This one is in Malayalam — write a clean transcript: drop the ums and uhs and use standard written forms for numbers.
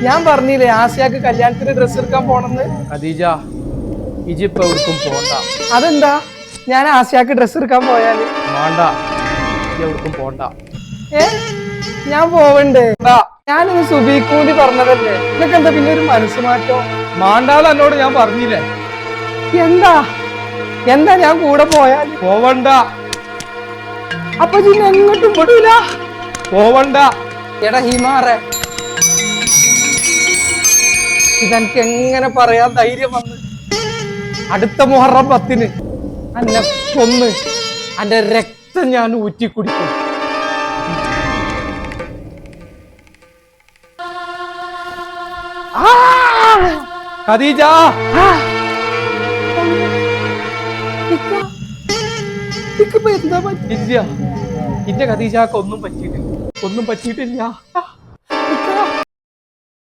ഞാൻ പറഞ്ഞില്ലേ ആസിയാക്ക് കല്യാണത്തിന് ഡ്രസ്സ് എടുക്കാൻ പോണെന്ന്. ഖദീജ ഇജിപ്പ എവിടേക്കും പോണ്ട. അതെന്താ? ഞാൻ ആസിയാക്ക് ഡ്രസ്സ് എടുക്കാൻ പോയാല് വേണ്ട, ഇജ് എവിടേക്കും പോണ്ട. ഏ ഞാൻ പോവണ്ടേ? ഞാനിന്ന് സുബീക്കൂടി പറഞ്ഞതല്ലേ, നിനക്ക് എന്താ പിന്നെ ഒരു മനസ്സ് മാറ്റോ? മാണ്ടാന്ന് എന്നോട് ഞാൻ പറഞ്ഞില്ലേ. എന്താ എന്താ ഞാൻ കൂടെ പോയാൽ പോവണ്ട, അപ്പൊ ജിന്നെ എങ്ങോട്ടും വിടൂല. പോവണ്ട. എടാ ഹിമാറെ, ഇതെനിക്ക് എങ്ങനെ പറയാൻ ധൈര്യം വന്ന്? അടുത്ത മുഹറം 10 അന്നെ കൊന്ന് അന്റെ രക്തം ഞാൻ ഊറ്റിക്കുടിക്കും. ഖദീജ ഇക്കിപ്പോ എന്താ പറ്റി? ഇല്ല, ഇന്റെ ഖദീജക്ക് ഒന്നും പറ്റിയിട്ടില്ല.